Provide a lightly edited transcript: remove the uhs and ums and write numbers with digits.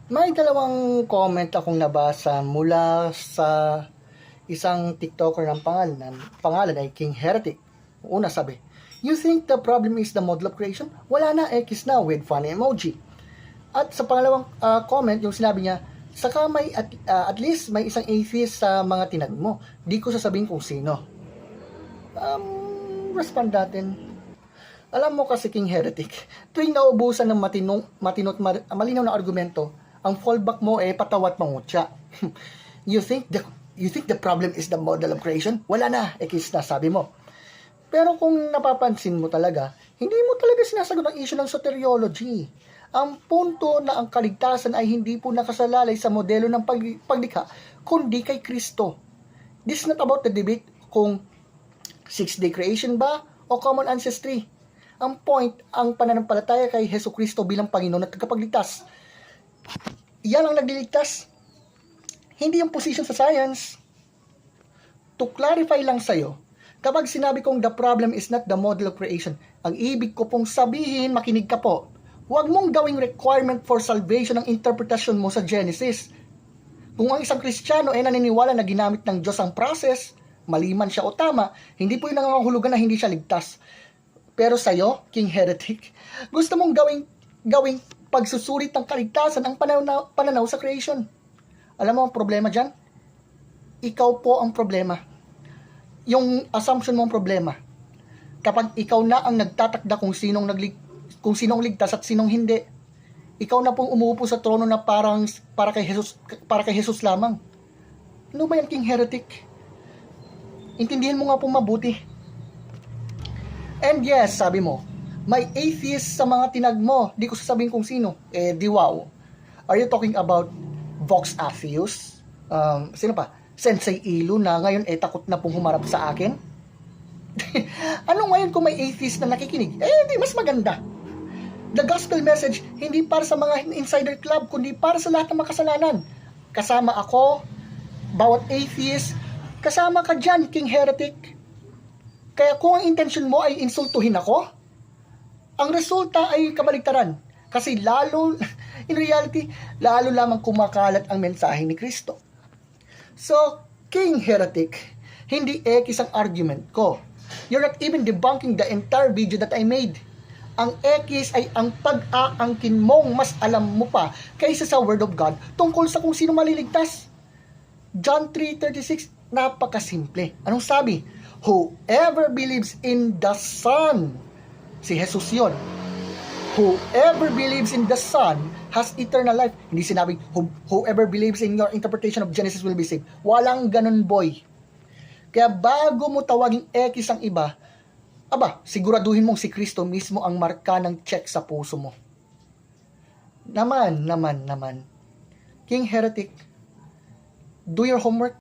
May dalawang comment akong nabasa mula sa isang TikToker ng pangalan ay King Heretic. Una sabi, "You think the problem is the model of creation? Wala na, X na with funny emoji." At sa pangalawang comment, yung sinabi niya, "Saka may at least may isang atheist sa mga tinag mo. Di ko sasabihin kung sino." Respond natin. Alam mo kasi, King Heretic, tuwing naubusan ng matinot malinaw na argumento, ang fallback mo patawat mangutya. You think the problem is the model of creation? Wala na, X na, sabi mo. Pero kung napapansin mo talaga, hindi mo talaga sinasagot ang issue ng soteriology. Ang punto na ang kaligtasan ay hindi po nakasalalay sa modelo ng paglikha, kundi kay Kristo. This is not about the debate kung 6-day creation ba o common ancestry. Ang point, ang pananampalataya kay Hesus Kristo bilang Panginoon at tagapagligtas. Yan ang nagliligtas. Hindi yung position sa science. To clarify lang sa'yo, kapag sinabi kong the problem is not the model of creation, ang ibig ko pong sabihin, makinig ka po, huwag mong gawing requirement for salvation ang interpretasyon mo sa Genesis. Kung ang isang Kristiyano ay naniniwala na ginamit ng Diyos ang process, mali man siya o tama, hindi po yung nangangahulugan na hindi siya ligtas. Pero sa'yo, King Heretic, gusto mong gawing pagsusulit ng kaligtasan ang pananaw sa creation. Alam mo ang problema dyan? Ikaw po ang problema. Yung assumption mo ang problema. Kapag ikaw na ang nagtatakda kung sinong ligtas at sinong hindi, ikaw na pong umuupo sa trono na para kay Jesus lamang. Ano ba yan, King Heretic? Intindihin mo nga pong mabuti. And yes, sabi mo, may atheist sa mga tinag mo. Di ko sasabihin kung sino. Di wow. Are you talking about Vox Atheus? Sino pa? Sensei Ilu na ngayon takot na pong humarap sa akin? Ano ngayon kung may atheist na nakikinig? Di mas maganda. The gospel message, hindi para sa mga insider club, kundi para sa lahat ng makasalanan. Kasama ako, bawat atheist, kasama ka dyan, King Heretic. Kaya kung ang intention mo ay insultuhin ako, ang resulta ay kabaligtaran. Kasi in reality, lalo lamang kumakalat ang mensahe ni Kristo. So, King Heretic, hindi X ang argument ko. You're not even debunking the entire video that I made. Ang X ay ang pag-aangkin mong mas alam mo pa kaysa sa Word of God tungkol sa kung sino maliligtas. John 3:36, napakasimple. Anong sabi? Whoever believes in the Son, si Jesus yun. Whoever believes in the Son has eternal life. Hindi sinabing whoever believes in your interpretation of Genesis will be saved. Walang ganun, boy. Kaya bago mo tawaging X ang iba, siguraduhin mong si Kristo mismo ang marka ng check sa puso mo. Naman. King Heretic, do your homework.